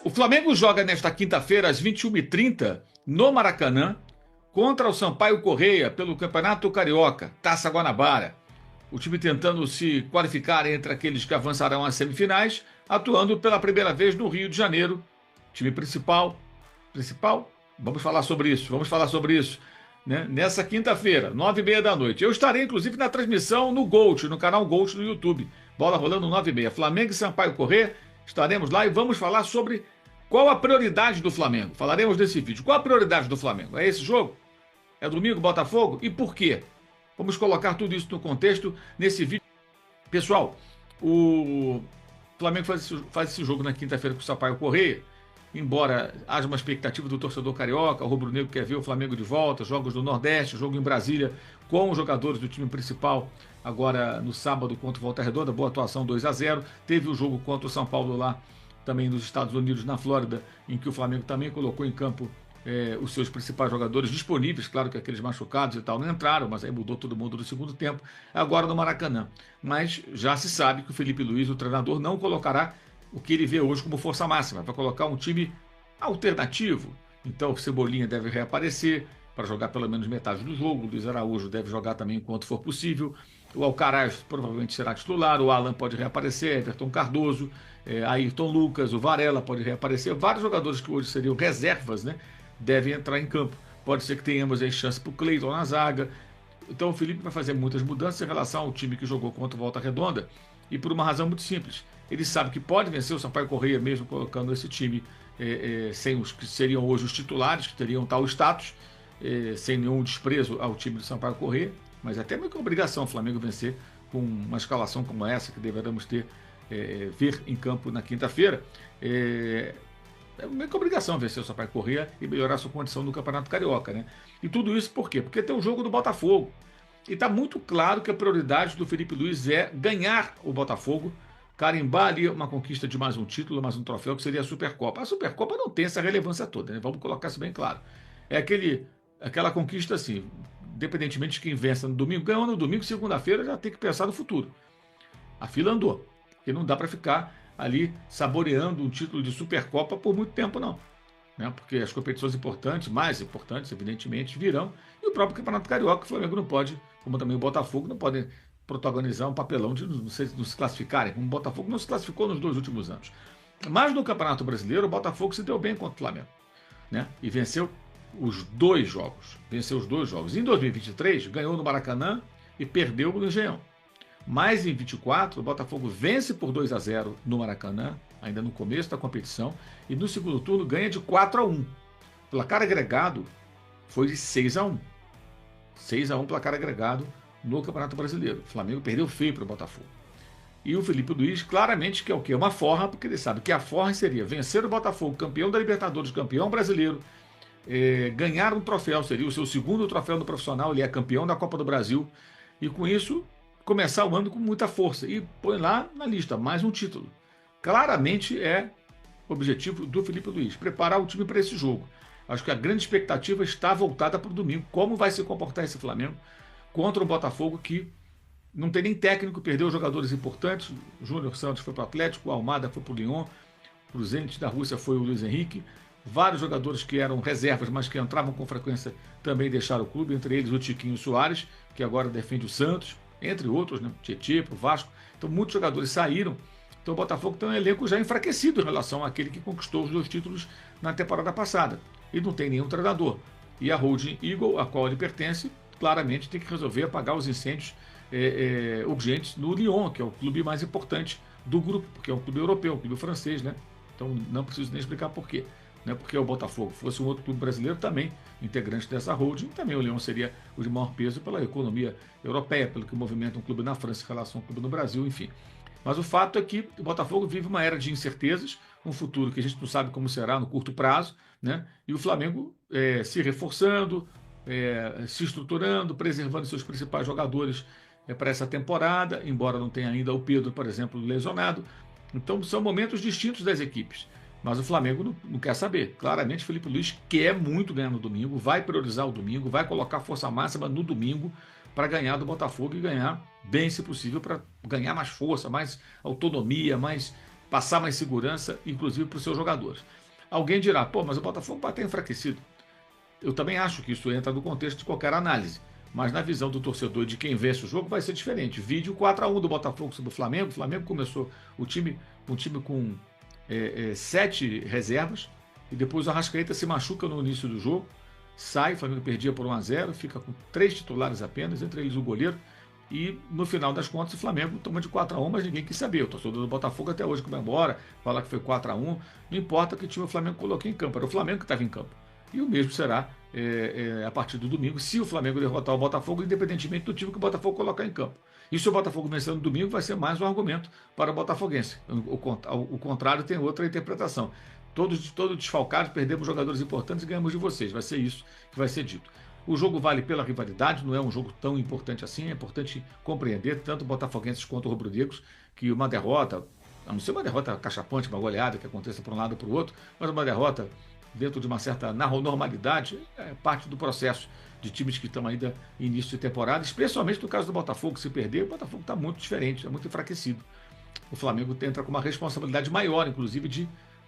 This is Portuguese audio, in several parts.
O Flamengo joga nesta quinta-feira, às 21h30, no Maracanã, contra o Sampaio Corrêa, pelo Campeonato Carioca, Taça Guanabara. O time tentando se qualificar entre aqueles que avançarão às semifinais, atuando pela primeira vez no Rio de Janeiro. Time principal? Vamos falar sobre isso. Né? Nessa quinta-feira, 9h30 da noite. Eu estarei, inclusive, na transmissão no Gold, no canal Gold do YouTube. Bola rolando 9h30. Flamengo e Sampaio Corrêa, estaremos lá e vamos falar sobre qual a prioridade do Flamengo. Falaremos desse vídeo. Qual a prioridade do Flamengo? É esse jogo? É domingo, Botafogo? E por quê? Vamos colocar tudo isso no contexto nesse vídeo. Pessoal, o Flamengo faz esse jogo na quinta-feira com o Sampaio Corrêa. Embora haja uma expectativa do torcedor carioca, o rubro-negro quer ver o Flamengo de volta, jogos do Nordeste, jogo em Brasília com os jogadores do time principal, agora no sábado contra o Volta Redonda, boa atuação 2-0. Teve o jogo contra o São Paulo lá, também nos Estados Unidos, na Flórida, em que o Flamengo também colocou em campo os seus principais jogadores disponíveis, claro que aqueles machucados e tal não entraram, mas aí mudou todo mundo no segundo tempo, agora no Maracanã. Mas já se sabe que o Felipe Luiz, o treinador, não colocará o que ele vê hoje como força máxima, para colocar um time alternativo. Então o Cebolinha deve reaparecer para jogar pelo menos metade do jogo, o Luiz Araújo deve jogar também enquanto for possível, o Alcaraz provavelmente será titular, o Alan pode reaparecer, Everton Cardoso, Ayrton Lucas, o Varela pode reaparecer, vários jogadores que hoje seriam reservas, né, devem entrar em campo. Pode ser que tenhamos aí chance para o Cleiton na zaga. Então o Felipe vai fazer muitas mudanças em relação ao time que jogou contra o Volta Redonda, e por uma razão muito simples. Ele sabe que pode vencer o Sampaio Corrêa mesmo colocando esse time sem os que seriam hoje os titulares, que teriam tal status, sem nenhum desprezo ao time do Sampaio Corrêa, mas até meio que obrigação o Flamengo vencer com uma escalação como essa que deveremos ver em campo na quinta-feira. É meio que obrigação vencer o Sampaio Corrêa e melhorar sua condição no Campeonato Carioca, né? E tudo isso por quê? Porque tem o jogo do Botafogo. E está muito claro que a prioridade do Felipe Luiz é ganhar o Botafogo, carimbar ali uma conquista de mais um título, mais um troféu, que seria a Supercopa. A Supercopa não tem essa relevância toda, né? Vamos colocar isso bem claro. É aquela conquista assim, independentemente de quem vença no domingo, ganhou no domingo, segunda-feira já tem que pensar no futuro. A fila andou, porque não dá para ficar ali saboreando um título de Supercopa por muito tempo, não. Né? Porque as competições importantes, mais importantes, evidentemente, virão, e o próprio Campeonato Carioca, o Flamengo não pode, como também o Botafogo, não podem protagonizar um papelão de não se classificarem, como o Botafogo não se classificou nos 2 últimos anos. Mas no Campeonato Brasileiro, o Botafogo se deu bem contra o Flamengo, né? E venceu os 2 jogos. Em 2023, ganhou no Maracanã e perdeu no Engenhão. Mas em 24, o Botafogo vence por 2-0 no Maracanã, ainda no começo da competição, e no segundo turno ganha de 4-1. Placar agregado foi de 6-1. 6-1 placar agregado no Campeonato Brasileiro. O Flamengo perdeu feio para o Botafogo. E o Felipe Luiz claramente quer o quê? Uma forra, porque ele sabe que a forra seria vencer o Botafogo, campeão da Libertadores, campeão brasileiro, ganhar um troféu, seria o seu segundo troféu no profissional, ele é campeão da Copa do Brasil, e com isso começar o ano com muita força. E põe lá na lista mais um título. Claramente é o objetivo do Felipe Luiz, preparar o time para esse jogo. Acho que a grande expectativa está voltada para o domingo. Como vai se comportar esse Flamengo contra o Botafogo, que não tem nem técnico, perdeu jogadores importantes. O Júnior Santos foi para o Atlético, o Almada foi para o Lyon, para o Zenit da Rússia foi o Luiz Henrique. Vários jogadores que eram reservas, mas que entravam com frequência, também deixaram o clube, entre eles o Tiquinho Soares, que agora defende o Santos, entre outros, né? Tietê, para o Vasco. Então muitos jogadores saíram. Então o Botafogo tem um elenco já enfraquecido em relação àquele que conquistou os 2 títulos na temporada passada. E não tem nenhum treinador. E a Holding Eagle, a qual ele pertence, claramente tem que resolver apagar os incêndios urgentes no Lyon, que é o clube mais importante do grupo, porque é um clube europeu, um clube francês, né? Então não preciso nem explicar por quê. Não é porque o Botafogo fosse um outro clube brasileiro também, integrante dessa holding, também o Lyon seria o de maior peso pela economia europeia, pelo que movimenta um clube na França em relação a um clube no Brasil, enfim. Mas o fato é que o Botafogo vive uma era de incertezas, um futuro que a gente não sabe como será no curto prazo, né? E o Flamengo se reforçando, se estruturando, preservando seus principais jogadores para essa temporada, embora não tenha ainda o Pedro, por exemplo, lesionado. Então são momentos distintos das equipes. Mas o Flamengo não quer saber. Claramente, Felipe Luiz quer muito ganhar no domingo, vai priorizar o domingo, vai colocar força máxima no domingo para ganhar do Botafogo e ganhar bem, se possível, para ganhar mais força, mais autonomia, mais passar mais segurança, inclusive para os seus jogadores. Alguém dirá, pô, mas o Botafogo vai estar enfraquecido. Eu também acho que isso entra no contexto de qualquer análise. Mas na visão do torcedor de quem vence o jogo vai ser diferente. Vídeo 4-1 do Botafogo sobre o Flamengo. O Flamengo começou um time com 7 reservas. E depois o Arrascaeta se machuca no início do jogo. Sai, o Flamengo perdia por 1-0. Fica com 3 titulares apenas, entre eles o goleiro. E no final das contas o Flamengo toma de 4-1, mas ninguém quis saber. O torcedor do Botafogo até hoje comemora, fala que foi 4-1. Não importa que time o Flamengo colocou em campo. Era o Flamengo que estava em campo. E o mesmo será a partir do domingo, se o Flamengo derrotar o Botafogo, independentemente do time que o Botafogo colocar em campo. E se o Botafogo vencer no domingo, vai ser mais um argumento para o botafoguense. O contrário tem outra interpretação. Todos desfalcados, perdemos jogadores importantes e ganhamos de vocês. Vai ser isso que vai ser dito. O jogo vale pela rivalidade, não é um jogo tão importante assim. É importante compreender, tanto botafoguenses quanto rubro-negros, que uma derrota, a não ser uma derrota cachapante, uma goleada que aconteça para um lado ou para o outro, mas uma derrota dentro de uma certa normalidade, é parte do processo de times que estão ainda em início de temporada, especialmente no caso do Botafogo. Se perder, o Botafogo está muito diferente, está muito enfraquecido. O Flamengo entra com uma responsabilidade maior, inclusive, de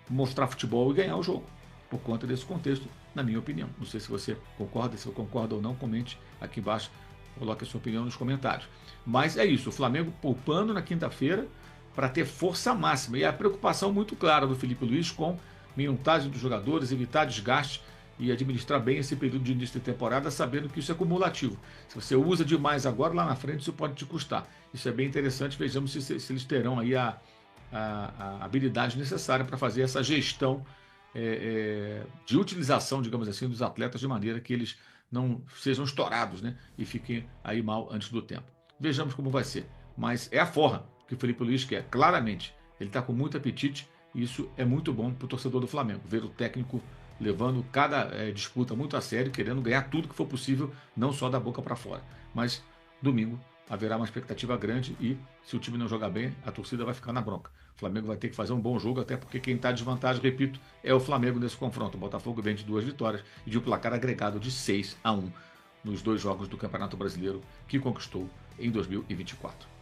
mostrar futebol e ganhar o jogo, por conta desse contexto, na minha opinião. Não sei se você concorda, se eu concordo ou não, comente aqui embaixo, coloque a sua opinião nos comentários. Mas é isso, o Flamengo poupando na quinta-feira para ter força máxima, e a preocupação muito clara do Felipe Luiz com minutagem dos jogadores, evitar desgaste e administrar bem esse período de início de temporada, sabendo que isso é cumulativo. Se você usa demais agora, lá na frente isso pode te custar. Isso é bem interessante, vejamos se eles terão aí a habilidade necessária para fazer essa gestão de utilização, digamos assim, dos atletas, de maneira que eles não sejam estourados, né, e fiquem aí mal antes do tempo. Vejamos como vai ser. Mas é a forra que o Felipe Luiz quer, claramente. Ele está com muito apetite. Isso é muito bom para o torcedor do Flamengo, ver o técnico levando cada disputa muito a sério, querendo ganhar tudo que for possível, não só da boca para fora. Mas domingo haverá uma expectativa grande e, se o time não jogar bem, a torcida vai ficar na bronca. O Flamengo vai ter que fazer um bom jogo, até porque quem está de vantagem, repito, é o Flamengo nesse confronto. O Botafogo vem de 2 vitórias e de um placar agregado de 6-1 nos 2 jogos do Campeonato Brasileiro que conquistou em 2024.